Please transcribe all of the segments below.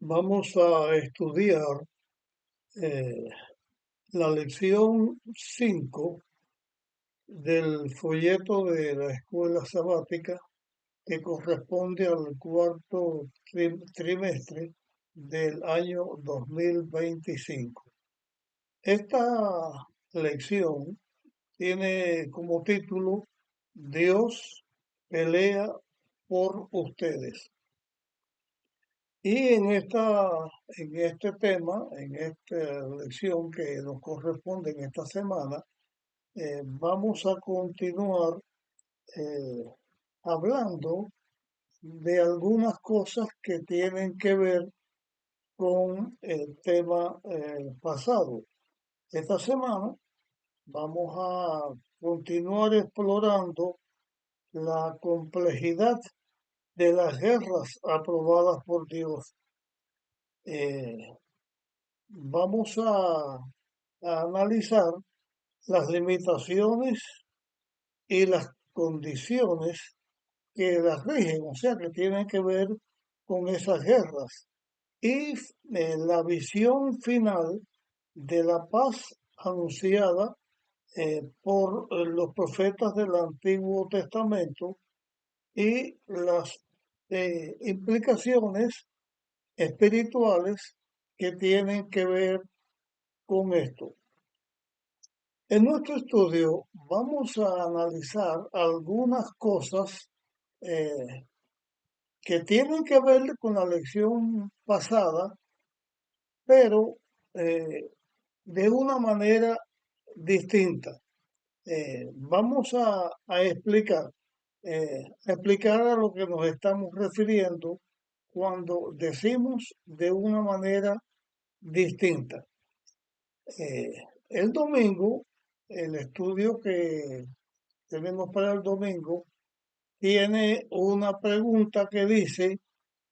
Vamos a estudiar eh, la lección 5 del folleto de la escuela sabática que corresponde al cuarto trimestre del año 2025. Esta lección tiene como título Dios pelea por ustedes. Y en este tema, en esta lección que nos corresponde en esta semana, vamos a continuar eh, hablando de algunas cosas que tienen que ver con el tema pasado. Esta semana vamos a continuar explorando la complejidad de las guerras aprobadas por Dios. Eh, Vamos a analizar las limitaciones y las condiciones que las rigen, o sea, que tienen que ver con esas guerras. Y la visión final de la paz anunciada por los profetas del Antiguo Testamento y las implicaciones espirituales que tienen que ver con esto. En nuestro estudio vamos a analizar algunas cosas eh, que tienen que ver con la lección pasada, pero eh, de una manera distinta. Vamos a explicar a lo que nos estamos refiriendo cuando decimos de una manera distinta. Eh, el domingo, el estudio que tenemos para el domingo, tiene una pregunta que dice,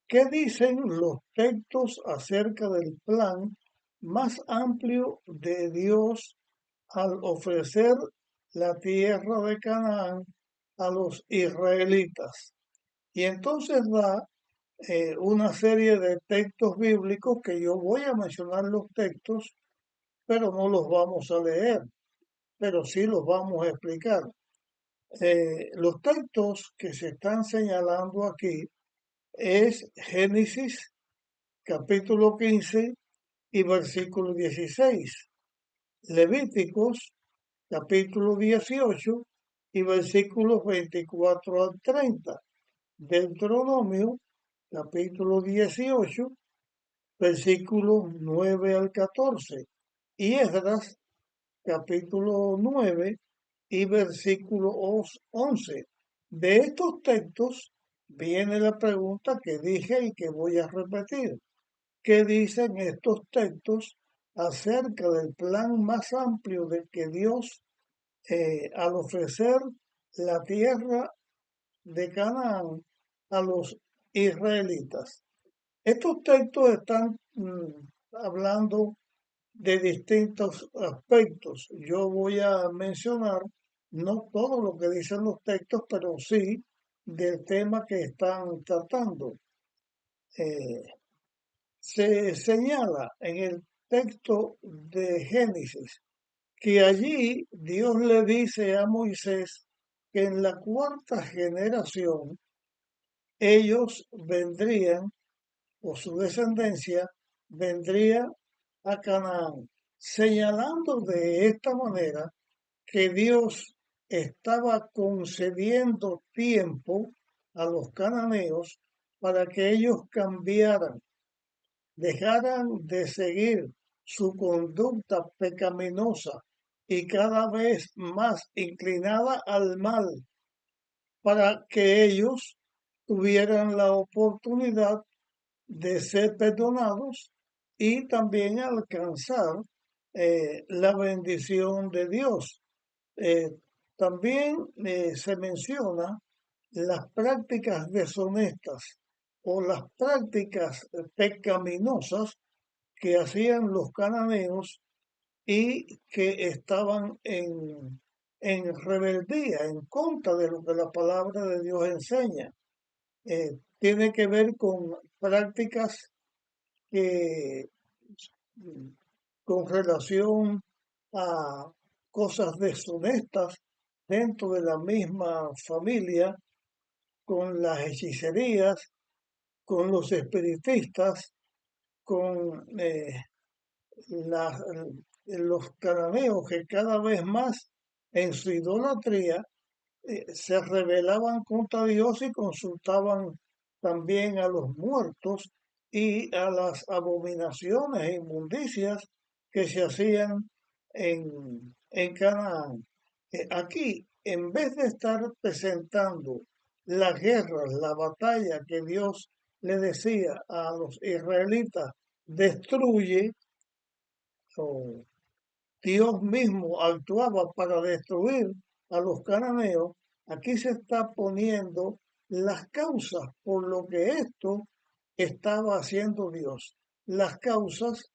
¿qué dicen los textos acerca del plan más amplio de Dios al ofrecer la tierra de Canaán a los israelitas? Y entonces da una serie de textos bíblicos que yo voy a mencionar los textos, pero no los vamos a leer, pero sí los vamos a explicar. Los textos que se están señalando aquí es Génesis capítulo 15 y versículo 16, Levíticos capítulo 18 y versículos 24 al 30, Deuteronomio capítulo 18, versículos 9 al 14 y Esdras capítulo 9 y versículo 11. De estos textos viene la pregunta que dije y que voy a repetir. ¿Qué dicen estos textos acerca del plan más amplio de que Dios, al ofrecer la tierra de Canaán a los israelitas? Estos textos están hablando de distintos aspectos. Yo voy a mencionar no todo lo que dicen los textos, pero sí del tema que están tratando. Eh, Se señala en el texto de Génesis que allí Dios le dice a Moisés que en la cuarta generación ellos vendrían, o su descendencia vendría a Canaán, señalando de esta manera que Dios estaba concediendo tiempo a los cananeos para que ellos cambiaran, dejaran de seguir su conducta pecaminosa y cada vez más inclinada al mal, para que ellos tuvieran la oportunidad de ser perdonados y también alcanzar la bendición de Dios. Eh, También se menciona las prácticas deshonestas o las prácticas pecaminosas que hacían los cananeos y que estaban en rebeldía, en contra de lo que la palabra de Dios enseña. Tiene que ver con prácticas que mm, con relación a cosas deshonestas dentro de la misma familia, con las hechicerías, con los espiritistas, con las- los cananeos que cada vez más en su idolatría se rebelaban contra Dios y consultaban también a los muertos y a las abominaciones e inmundicias que se hacían en Canaán. Aquí, en vez de estar presentando las guerras, la batalla que Dios le decía a los israelitas, destruye, o Dios mismo actuaba para destruir a los cananeos, aquí se está poniendo las causas por lo que esto estaba haciendo Dios, las causas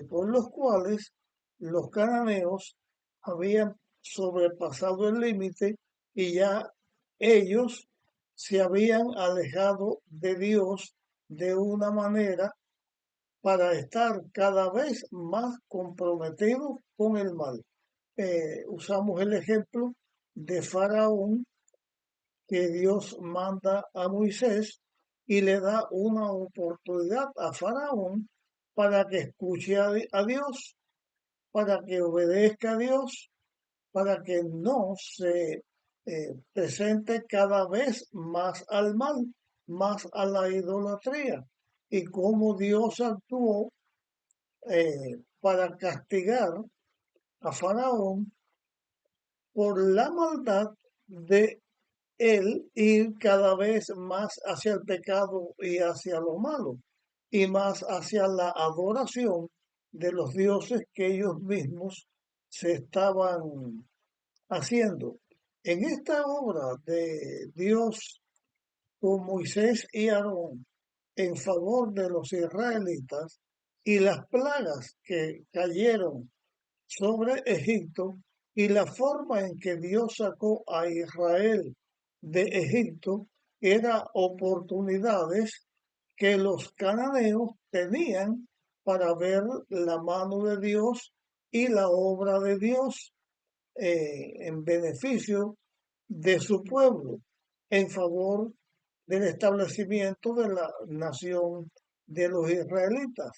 por los cuales los cananeos habían sobrepasado el límite y ya ellos se habían alejado de Dios de una manera para estar cada vez más comprometidos con el mal. Usamos el ejemplo de Faraón, que Dios manda a Moisés y le da una oportunidad a Faraón para que escuche a Dios, para que obedezca a Dios, para que no se presente cada vez más al mal, más a la idolatría. Y cómo Dios actuó para castigar a Faraón por la maldad de él ir cada vez más hacia el pecado y hacia lo malo, y más hacia la adoración de los dioses que ellos mismos se estaban haciendo. En esta obra de Dios con Moisés y Aarón en favor de los israelitas y las plagas que cayeron sobre Egipto y la forma en que Dios sacó a Israel de Egipto era oportunidades que los cananeos tenían para ver la mano de Dios y la obra de Dios en beneficio de su pueblo, en favor del establecimiento de la nación de los israelitas.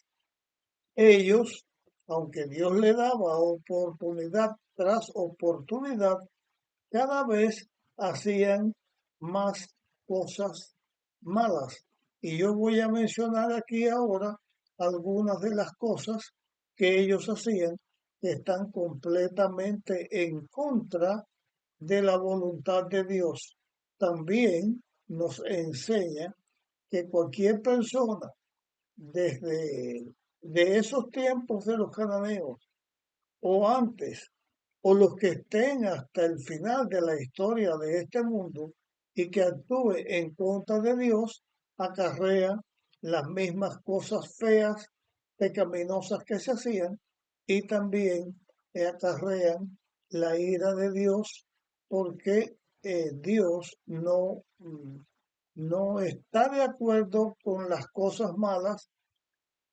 Ellos, aunque Dios le daba oportunidad tras oportunidad, cada vez hacían más cosas malas. Y yo voy a mencionar aquí ahora algunas de las cosas que ellos hacían que están completamente en contra de la voluntad de Dios. También nos enseña que cualquier persona desde de esos tiempos de los cananeos o antes o los que estén hasta el final de la historia de este mundo y que actúe en contra de Dios, acarrea las mismas cosas feas, pecaminosas que se hacían y también acarrean la ira de Dios porque Dios no está de acuerdo con las cosas malas,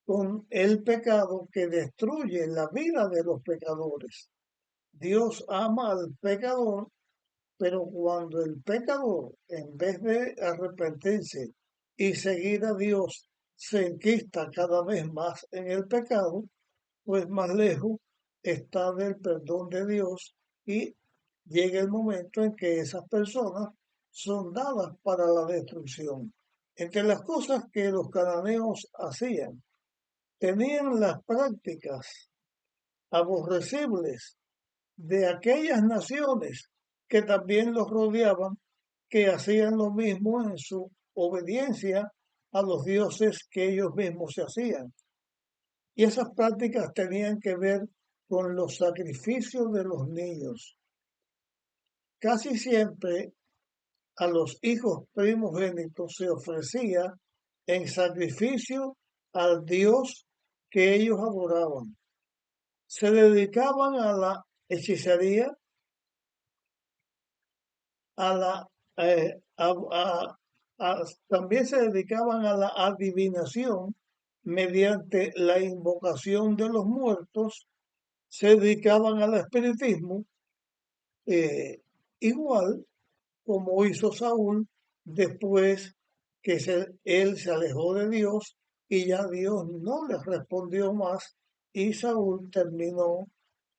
con el pecado que destruye la vida de los pecadores. Dios ama al pecador, pero cuando el pecador, en vez de arrepentirse y seguir a Dios, se enquista cada vez más en el pecado, pues más lejos está del perdón de Dios y llega el momento en que esas personas son dadas para la destrucción. Entre las cosas que los cananeos hacían, tenían las prácticas aborrecibles de aquellas naciones que también los rodeaban, que hacían lo mismo en su obediencia a los dioses que ellos mismos se hacían. Y esas prácticas tenían que ver con los sacrificios de los niños. Casi siempre a los hijos primogénitos se ofrecía en sacrificio al Dios que ellos adoraban. Se dedicaban a la hechicería, a la, a- también se dedicaban a la adivinación mediante la invocación de los muertos, se dedicaban al espiritismo, igual como hizo Saúl después que él se alejó de Dios y ya Dios no le respondió más y Saúl terminó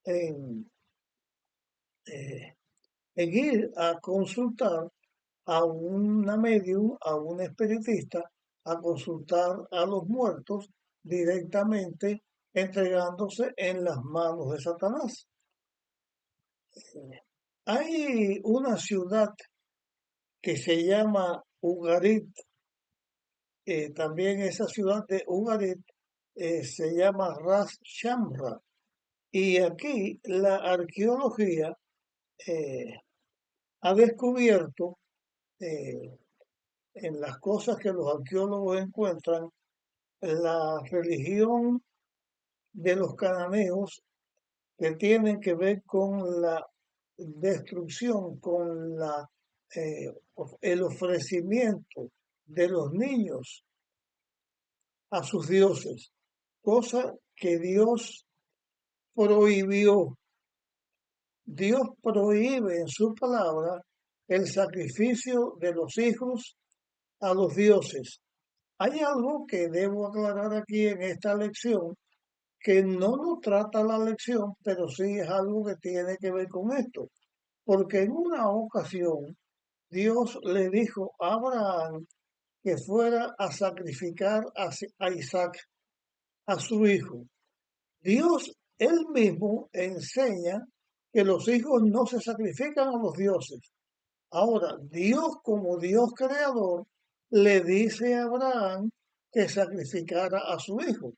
en, eh, en ir a consultar a una medium, a un espiritista, a consultar a los muertos directamente entregándose en las manos de Satanás. Hay una ciudad que se llama Ugarit, también esa ciudad de Ugarit se llama Ras Shamra, y aquí la arqueología eh, ha descubierto en las cosas que los arqueólogos encuentran la religión de los cananeos que tienen que ver con la destrucción, con el ofrecimiento de los niños a sus dioses, cosa que Dios prohibió. Dios prohíbe en su palabra el sacrificio de los hijos a los dioses. Hay algo que debo aclarar aquí en esta lección, que no lo trata la lección, pero sí es algo que tiene que ver con esto. Porque en una ocasión Dios le dijo a Abraham que fuera a sacrificar a Isaac, a su hijo. Dios él mismo enseña que los hijos no se sacrifican a los dioses. Ahora, Dios como Dios creador le dice a Abraham que sacrificara a su hijo,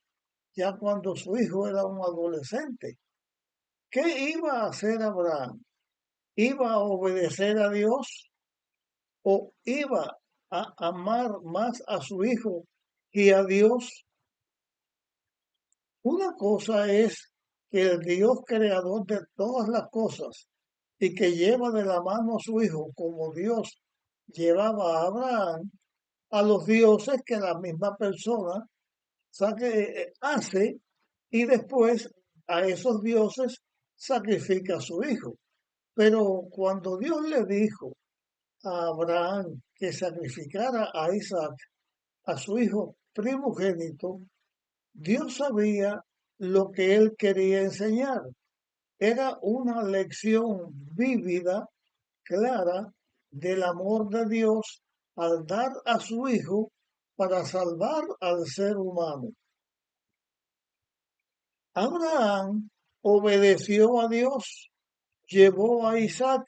ya cuando su hijo era un adolescente. ¿Qué iba a hacer Abraham? ¿Iba a obedecer a Dios o iba a amar más a su hijo que a Dios? Una cosa es que el Dios creador de todas las cosas y que lleva de la mano a su hijo como Dios llevaba a Abraham, a los dioses que la misma persona hace y después a esos dioses sacrifica a su hijo. Pero cuando Dios le dijo a Abraham que sacrificara a Isaac, a su hijo primogénito, Dios sabía lo que él quería enseñar. Era una lección vívida, clara, del amor de Dios al dar a su hijo para salvar al ser humano. Abraham obedeció a Dios, llevó a Isaac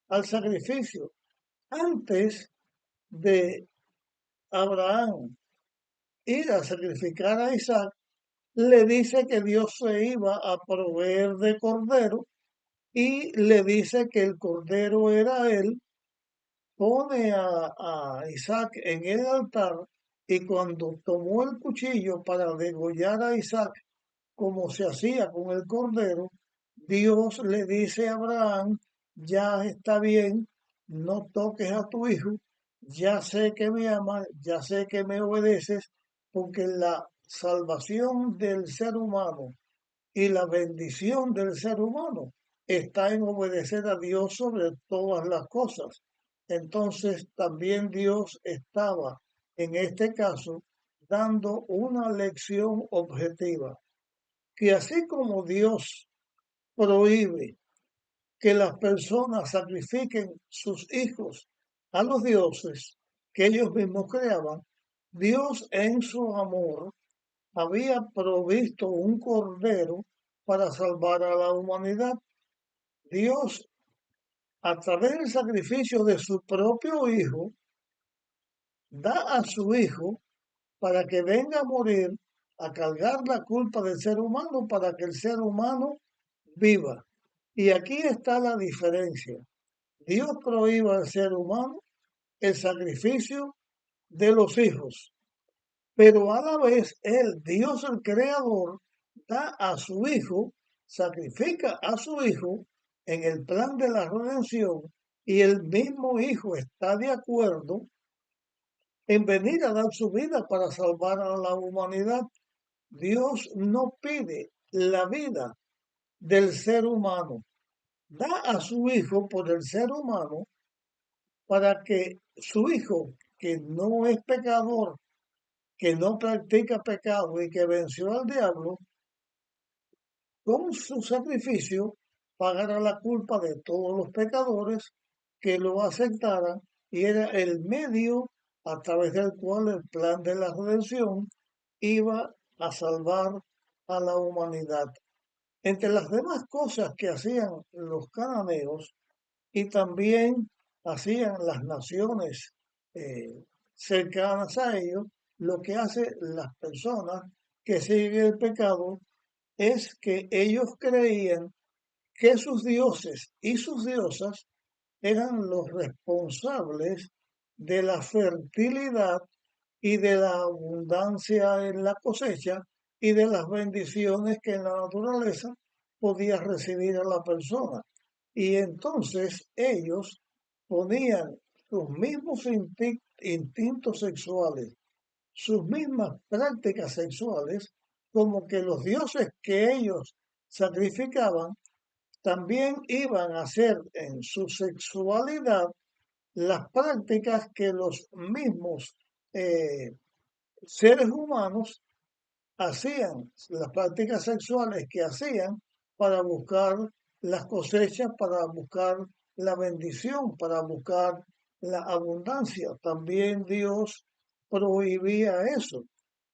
al sacrificio. Antes de Abraham ir a sacrificar a Isaac, le dice que Dios se iba a proveer de cordero y le dice que el cordero era él. Pone a Isaac en el altar y cuando tomó el cuchillo para degollar a Isaac, como se hacía con el cordero, Dios le dice a Abraham, ya está bien, no toques a tu hijo, ya sé que me amas, ya sé que me obedeces, porque la salvación del ser humano y la bendición del ser humano está en obedecer a Dios sobre todas las cosas. Entonces también Dios estaba, en este caso, dando una lección objetiva, que así como Dios prohíbe que las personas sacrifiquen sus hijos a los dioses que ellos mismos creaban, Dios en su amor había provisto un cordero para salvar a la humanidad. Dios, a través del sacrificio de su propio hijo, da a su hijo para que venga a morir, a cargar la culpa del ser humano para que el ser humano viva. Y aquí está la diferencia. Dios prohíbe al ser humano el sacrificio de los hijos, pero a la vez él, Dios el creador, da a su hijo, sacrifica a su hijo en el plan de la redención y el mismo hijo está de acuerdo en venir a dar su vida para salvar a la humanidad. Dios no pide la vida del ser humano, da a su hijo por el ser humano para que su hijo, que no es pecador, que no practica pecado y que venció al diablo, con su sacrificio pagara la culpa de todos los pecadores que lo aceptaran y era el medio a través del cual el plan de la redención iba a salvar a la humanidad. Entre las demás cosas que hacían los cananeos y también hacían las naciones eh, cercanas a ellos, lo que hacen las personas que siguen el pecado es que ellos creían que sus dioses y sus diosas eran los responsables de la fertilidad y de la abundancia en la cosecha y de las bendiciones que en la naturaleza podía recibir a la persona. Y entonces ellos ponían sus mismos instintos sexuales, sus mismas prácticas sexuales, como que los dioses que ellos sacrificaban también iban a hacer en su sexualidad las prácticas que los mismos eh, seres humanos hacían, las prácticas sexuales que hacían para buscar las cosechas, para buscar la bendición, para buscar la abundancia. También Dios prohibía eso.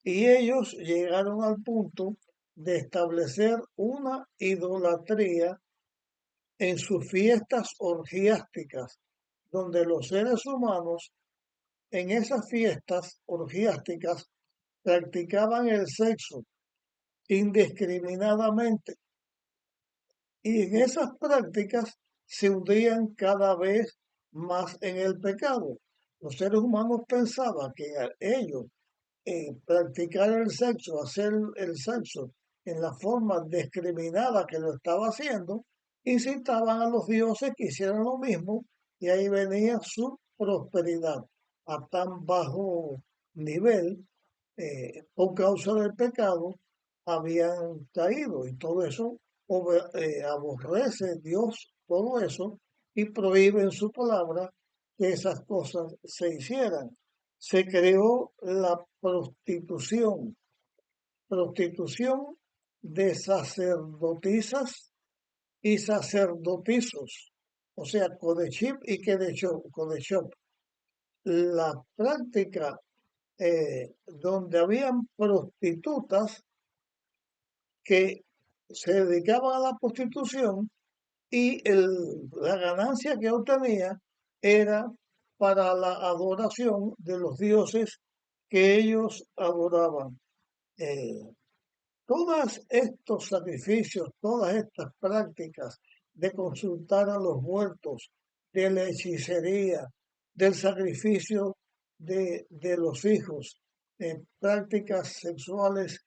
Y ellos llegaron al punto de establecer una idolatría en sus fiestas orgiásticas, donde los seres humanos en esas fiestas orgiásticas practicaban el sexo indiscriminadamente y en esas prácticas se hundían cada vez más en el pecado. Los seres humanos pensaban que ellos practicar el sexo, hacer el sexo en la forma discriminada que lo estaba haciendo, incitaban a los dioses que hicieran lo mismo y ahí venía su prosperidad a tan bajo nivel por causa del pecado habían caído y todo eso aborrece Dios todo eso y prohíbe en su palabra que esas cosas se hicieran. Se creó la prostitución de sacerdotisas y sacerdotisos, o sea, Kodeship y Kodeshop. La práctica donde habían prostitutas que se dedicaban a la prostitución y la ganancia que obtenía era para la adoración de los dioses que ellos adoraban. Eh, Todos estos sacrificios, todas estas prácticas de consultar a los muertos, de la hechicería, del sacrificio de los hijos, prácticas sexuales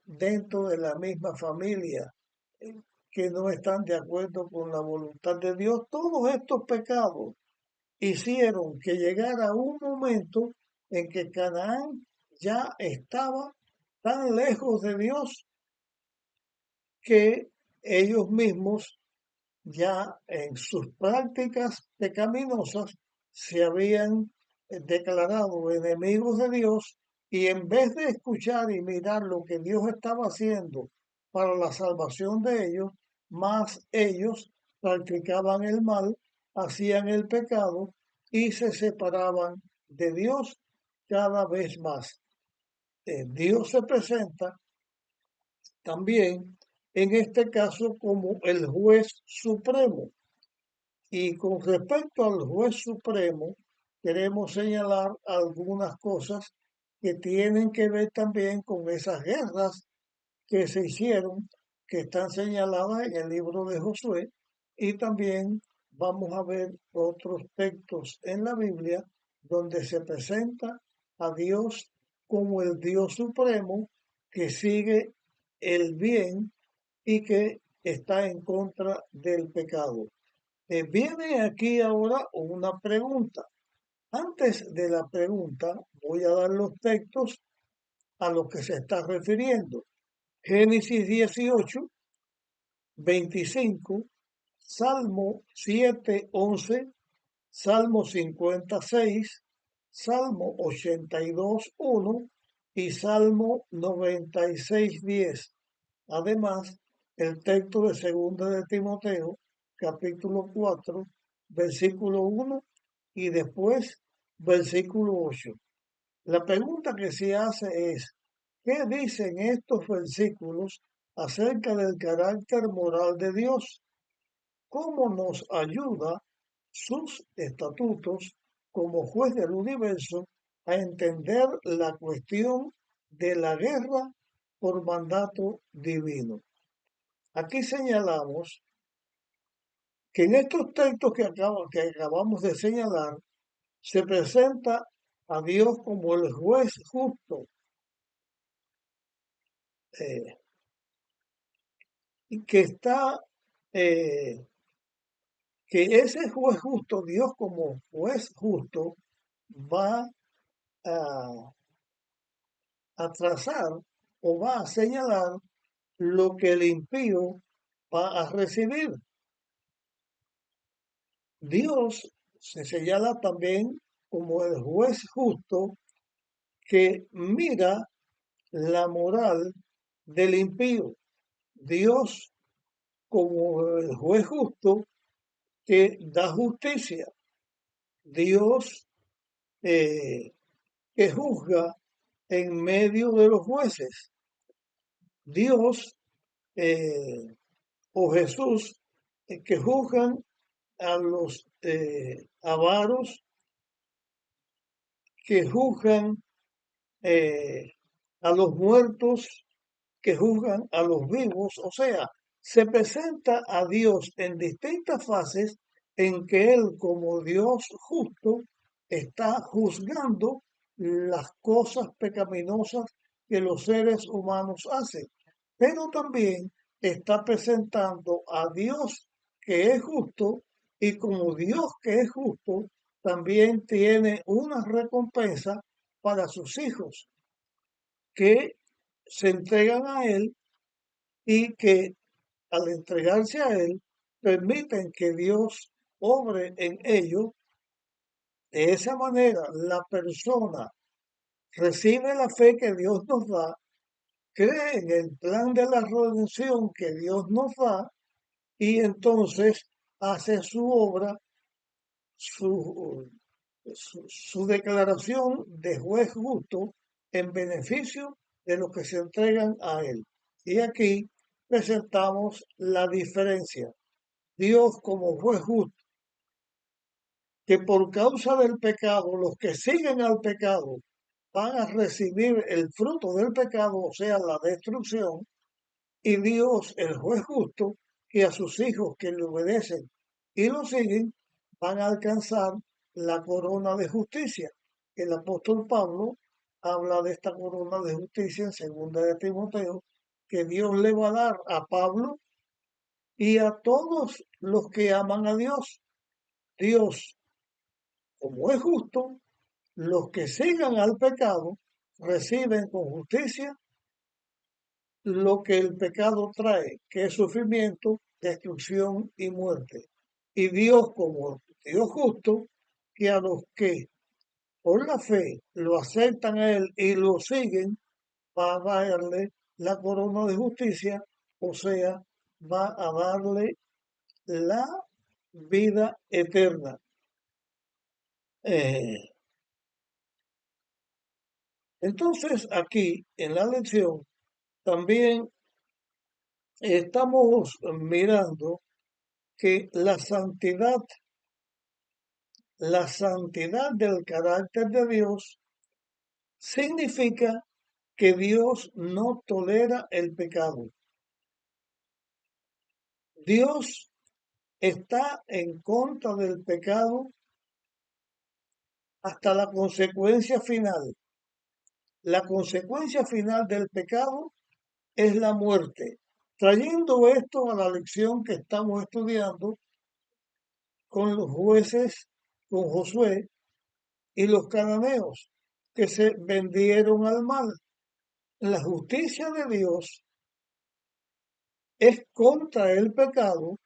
dentro de la misma familia, eh, que no están de acuerdo con la voluntad de Dios, todos estos pecados hicieron que llegara un momento en que Canaán ya estaba tan lejos de Dios que ellos mismos ya en sus prácticas pecaminosas se habían declarado enemigos de Dios y en vez de escuchar y mirar lo que Dios estaba haciendo para la salvación de ellos, más ellos practicaban el mal, hacían el pecado y se separaban de Dios cada vez más. Dios se presenta también en este caso como el juez supremo. Y con respecto al juez supremo, queremos señalar algunas cosas que tienen que ver también con esas guerras que se hicieron, que están señaladas en el libro de Josué, y también vamos a ver otros textos en la Biblia donde se presenta a Dios como el Dios supremo que sigue el bien y que está en contra del pecado. Viene aquí ahora una pregunta. Antes de la pregunta, voy a dar los textos a lo que se está refiriendo. Génesis 18, 25, Salmo 7, 11, Salmo 56, Salmo 82, 1 y Salmo 96, 10. Además, el texto de 2 de Timoteo, capítulo 4, versículo 1 y después versículo 8. La pregunta que se hace es, ¿qué dicen estos versículos acerca del carácter moral de Dios? ¿Cómo nos ayuda sus estatutos como juez del universo a entender la cuestión de la guerra por mandato divino? Aquí señalamos que en estos textos que acabamos de señalar se presenta a Dios como el juez justo, eh, y que está, eh, que ese juez justo, Dios como juez justo, va a, a trazar o va a señalar lo que el impío va a recibir. Dios se señala también como el juez justo que mira la moral del impío. Dios como el juez justo que da justicia. Dios que juzga en medio de los jueces. Dios o Jesús que juzgan a los avaros, que juzgan a los muertos, que juzgan a los vivos. O sea, se presenta a Dios en distintas fases en que Él como Dios justo está juzgando las cosas pecaminosas que los seres humanos hacen, pero también está presentando a Dios que es justo y como Dios que es justo, también tiene una recompensa para sus hijos que se entregan a Él y que al entregarse a Él permiten que Dios obre en ellos. De esa manera, la persona recibe la fe que Dios nos da, cree en el plan de la redención que Dios nos da y entonces hace su obra, su, su declaración de juez justo en beneficio de los que se entregan a Él. Y aquí presentamos la diferencia. Dios como juez justo, que por causa del pecado, los que siguen al pecado van a recibir el fruto del pecado, o sea, la destrucción, y Dios, el juez justo, que a sus hijos que le obedecen y lo siguen, van a alcanzar la corona de justicia. El apóstol Pablo habla de esta corona de justicia en 2 de Timoteo, que Dios le va a dar a Pablo y a todos los que aman a Dios. Dios, como es justo, los que sigan al pecado reciben con justicia lo que el pecado trae, que es sufrimiento, destrucción y muerte. Y Dios como Dios justo, que a los que por la fe lo aceptan a Él y lo siguen, va a darle la corona de justicia, o sea, va a darle la vida eterna. Eh, entonces, aquí en la lección también estamos mirando que la santidad del carácter de Dios significa que Dios no tolera el pecado. Dios está en contra del pecado hasta la consecuencia final. La consecuencia final del pecado es la muerte. Trayendo esto a la lección que estamos estudiando con los jueces, con Josué y los cananeos que se vendieron al mal. la justicia de Dios es contra el pecado,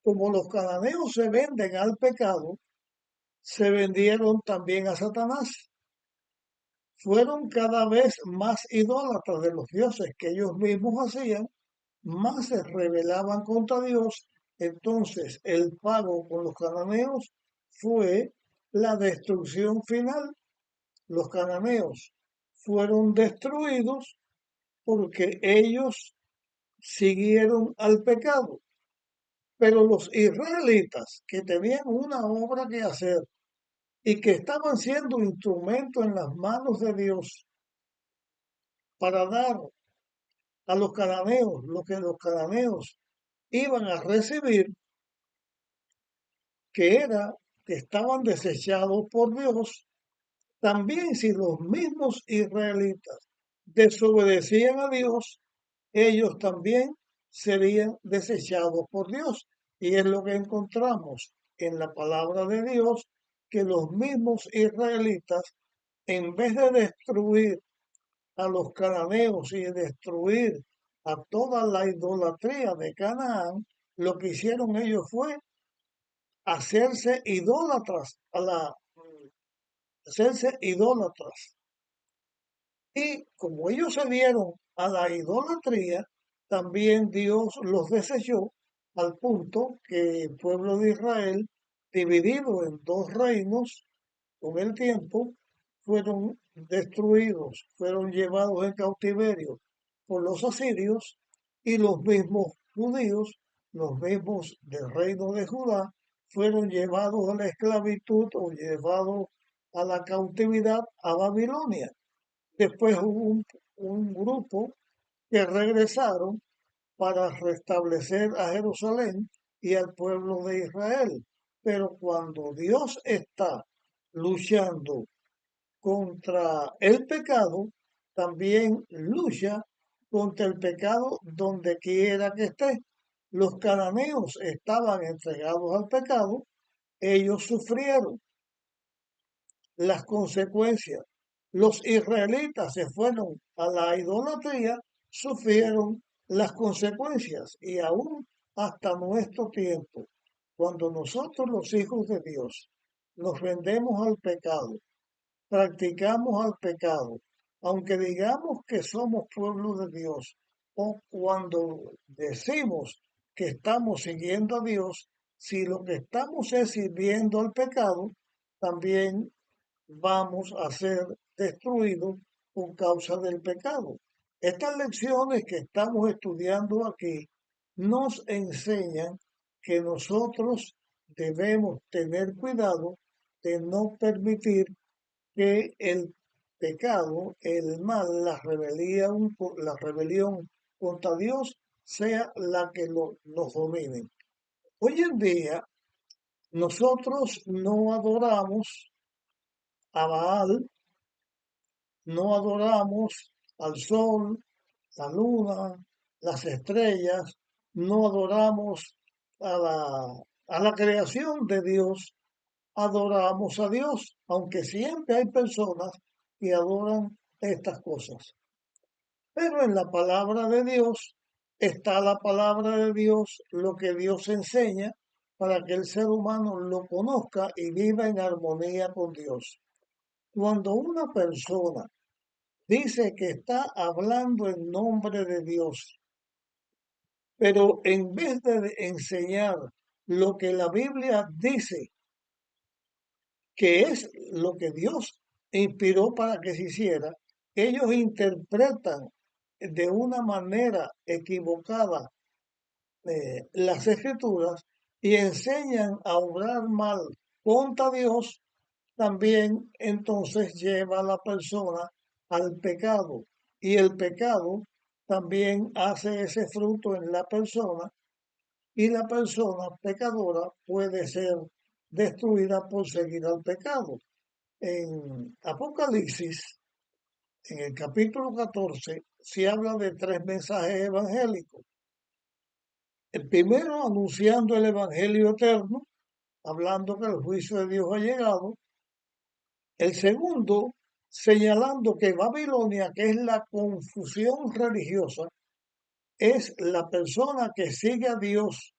como los cananeos se venden al pecado, se vendieron también a Satanás. Fueron cada vez más idólatras de los dioses que ellos mismos hacían, más se rebelaban contra Dios. Entonces el pago con los cananeos fue la destrucción final. Los cananeos fueron destruidos porque ellos siguieron al pecado. Pero los israelitas que tenían una obra que hacer y que estaban siendo instrumentos en las manos de Dios para dar a los cananeos lo que los cananeos iban a recibir, que era que estaban desechados por Dios, también si los mismos israelitas desobedecían a Dios, ellos también serían desechados por Dios. Y es lo que encontramos en la palabra de Dios, que los mismos israelitas, en vez de destruir a los cananeos y destruir a toda la idolatría de Canaán, lo que hicieron ellos fue hacerse idólatras hacerse idólatras. Y como ellos se dieron a la idolatría, también Dios los desechó al punto que el pueblo de Israel, dividido en dos reinos, con el tiempo, fueron destruidos, fueron llevados en cautiverio por los asirios y los mismos judíos, los mismos del reino de Judá, fueron llevados a la esclavitud o llevados a la cautividad a Babilonia. Después hubo un grupo que regresaron para restablecer a Jerusalén y al pueblo de Israel. Pero cuando Dios está luchando contra el pecado, también lucha contra el pecado donde quiera que esté. Los cananeos estaban entregados al pecado, ellos sufrieron las consecuencias. Los israelitas se fueron a la idolatría, sufrieron las consecuencias y aún hasta nuestro tiempo, cuando nosotros los hijos de Dios nos rendemos al pecado, practicamos al pecado, aunque digamos que somos pueblo de Dios, o cuando decimos que estamos siguiendo a Dios, si lo que estamos es sirviendo al pecado, también vamos a ser destruidos por causa del pecado. Estas lecciones que estamos estudiando aquí nos enseñan que nosotros debemos tener cuidado de no permitir que el pecado, el mal, la rebelión contra Dios sea la que nos domine. Hoy en día nosotros no adoramos a Baal, no adoramos al sol, la luna, las estrellas, no adoramos a la creación de Dios, adoramos a Dios, aunque siempre hay personas que adoran estas cosas. Pero en la palabra de Dios está la palabra de Dios, lo que Dios enseña para que el ser humano lo conozca y viva en armonía con Dios. Cuando una persona dice que está hablando en nombre de Dios, pero en vez de enseñar lo que la Biblia dice, que es lo que Dios inspiró para que se hiciera, ellos interpretan de una manera equivocada las escrituras y enseñan a obrar mal contra Dios, también entonces lleva a la persona al pecado. Y el pecado también hace ese fruto en la persona y la persona pecadora puede ser destruida por seguir al pecado. En Apocalipsis, en el capítulo 14, se habla de tres mensajes evangélicos. El primero anunciando el evangelio eterno, hablando que el juicio de Dios ha llegado. El segundo, señalando que Babilonia, que es la confusión religiosa, es la persona que sigue a Dios,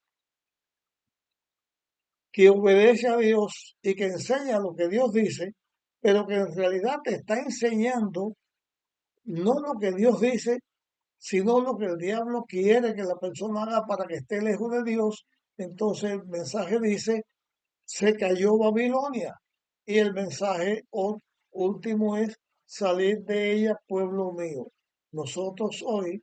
que obedece a Dios y que enseña lo que Dios dice, pero que en realidad te está enseñando no lo que Dios dice, sino lo que el diablo quiere que la persona haga para que esté lejos de Dios. Entonces el mensaje dice, se cayó Babilonia. Y el mensaje último es, salir de ella, pueblo mío. Nosotros hoy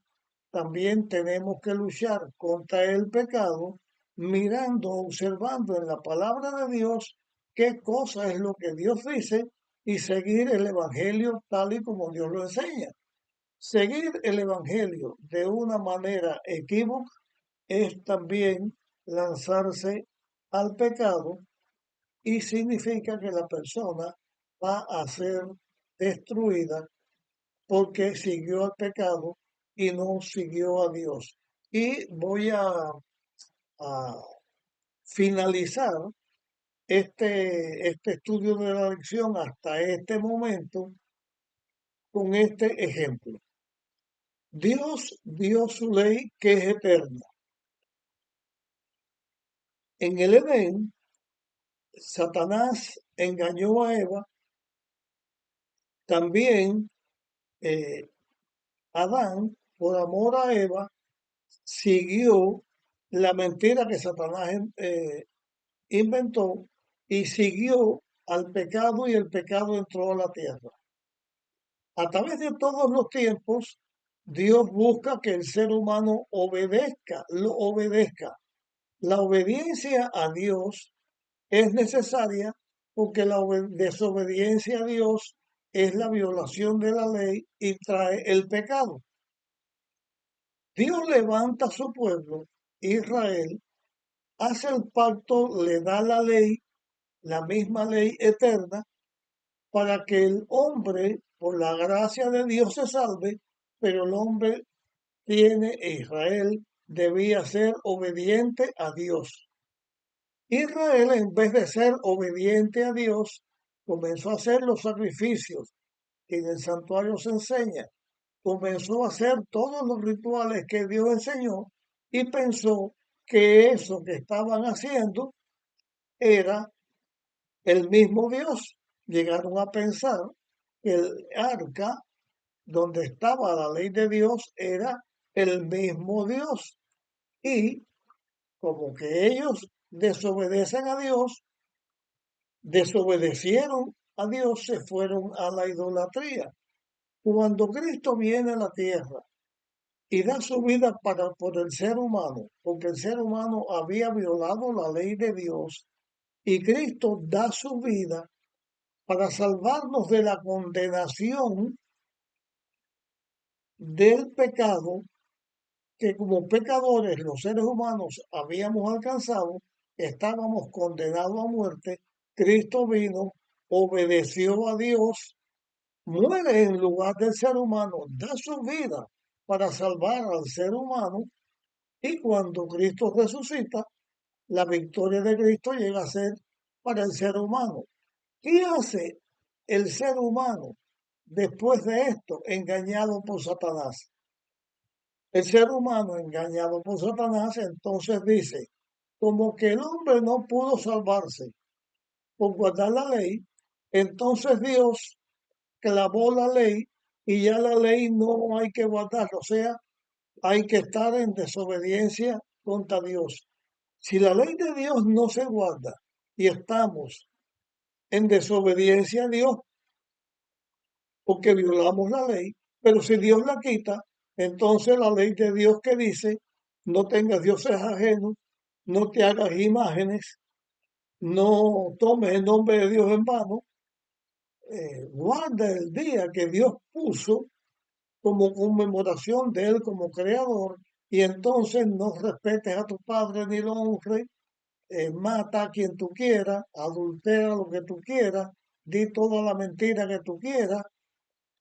también tenemos que luchar contra el pecado, mirando, observando en la palabra de Dios qué cosa es lo que Dios dice y seguir el Evangelio tal y como Dios lo enseña. Seguir el Evangelio de una manera equívoca es también lanzarse al pecado y significa que la persona va a ser destruida porque siguió al pecado y no siguió a Dios. Y voy a finalizar este estudio de la lección hasta este momento con este ejemplo. Dios dio su ley que es eterna. En el Edén, Satanás engañó a Eva, también eh, Adán, por amor a Eva, siguió la mentira que Satanás inventó y siguió al pecado y el pecado entró a la tierra. A través de todos los tiempos, Dios busca que el ser humano obedezca, lo obedezca. La obediencia a Dios es necesaria porque la desobediencia a Dios es la violación de la ley y trae el pecado. Dios levanta a su pueblo, Israel, hace el pacto, le da la ley, la misma ley eterna, para que el hombre, por la gracia de Dios, se salve, pero el hombre Israel debía ser obediente a Dios. Israel, en vez de ser obediente a Dios, comenzó a hacer los sacrificios que en el santuario se enseña. Comenzó a hacer todos los rituales que Dios enseñó y pensó que eso que estaban haciendo era el mismo Dios. Llegaron a pensar que el arca donde estaba la ley de Dios era el mismo Dios. Y como que ellos desobedecen a Dios, desobedecieron a Dios, se fueron a la idolatría. Cuando Cristo viene a la tierra y da su vida por el ser humano, porque el ser humano había violado la ley de Dios, y Cristo da su vida para salvarnos de la condenación del pecado que como pecadores los seres humanos habíamos alcanzado, estábamos condenados a muerte. Cristo vino, obedeció a Dios, muere en lugar del ser humano, da su vida para salvar al ser humano, y cuando Cristo resucita, la victoria de Cristo llega a ser para el ser humano. ¿Qué hace el ser humano después de esto, engañado por Satanás? El ser humano, engañado por Satanás, entonces dice, como que el hombre no pudo salvarse por guardar la ley, entonces Dios clavó la ley y ya la ley no hay que guardarla, o sea, hay que estar en desobediencia contra Dios. Si la ley de Dios no se guarda y estamos en desobediencia a Dios porque violamos la ley, pero si Dios la quita, entonces la ley de Dios que dice, no tengas dioses ajenos, no te hagas imágenes, no tomes el nombre de Dios en vano, guarda el día que Dios puso como conmemoración de Él como creador, y entonces no respetes a tu padre ni lo honres, mata a quien tú quieras, adultera lo que tú quieras, di toda la mentira que tú quieras,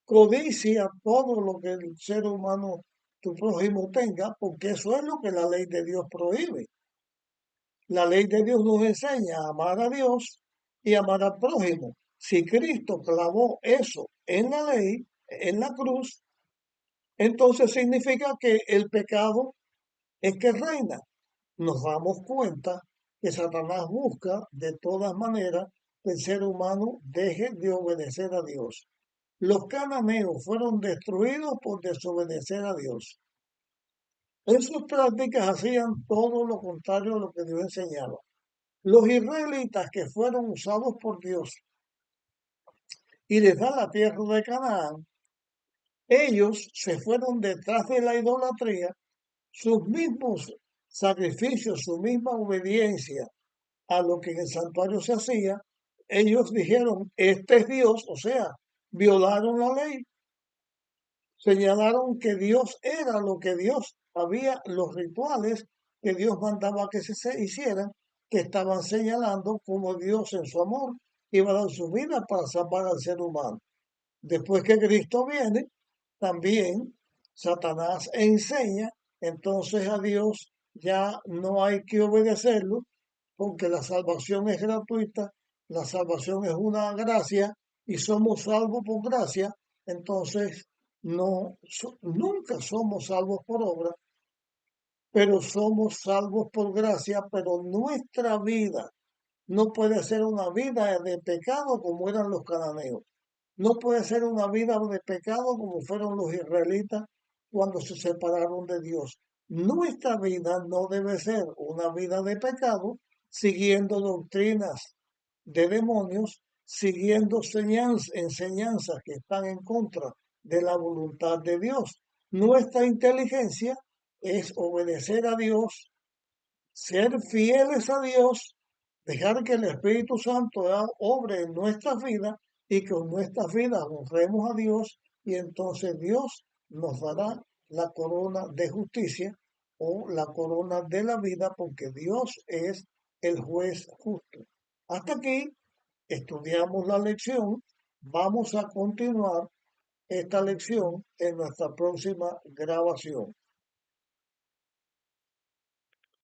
codicia todo lo que el ser humano, tu prójimo, tenga, porque eso es lo que la ley de Dios prohíbe. La ley de Dios nos enseña a amar a Dios y amar al prójimo. Si Cristo clavó eso en la ley, en la cruz, entonces significa que el pecado es que reina. Nos damos cuenta que Satanás busca de todas maneras que el ser humano deje de obedecer a Dios. Los cananeos fueron destruidos por desobedecer a Dios. En sus prácticas hacían todo lo contrario a lo que Dios enseñaba. Los israelitas que fueron usados por Dios y les da la tierra de Canaán, ellos se fueron detrás de la idolatría, sus mismos sacrificios, su misma obediencia a lo que en el santuario se hacía, ellos dijeron, este es Dios, o sea, violaron la ley, señalaron que Dios era lo que Dios había, los rituales que Dios mandaba que se hicieran, que estaban señalando como Dios en su amor iba a dar su vida para salvar al ser humano. Después que Cristo viene, también Satanás enseña, entonces a Dios ya no hay que obedecerlo, porque la salvación es gratuita, la salvación es una gracia y somos salvos por gracia, entonces nunca somos salvos por obra, pero somos salvos por gracia, pero nuestra vida no puede ser una vida de pecado como eran los cananeos. No puede ser una vida de pecado como fueron los israelitas cuando se separaron de Dios. Nuestra vida no debe ser una vida de pecado siguiendo doctrinas de demonios, siguiendo enseñanzas que están en contra de la voluntad de Dios. Nuestra inteligencia es obedecer a Dios, ser fieles a Dios, dejar que el Espíritu Santo obre en nuestras vidas y que con nuestras vidas honremos a Dios y entonces Dios nos dará la corona de justicia o la corona de la vida porque Dios es el juez justo. Hasta aquí estudiamos la lección. Vamos a continuar esta lección en nuestra próxima grabación.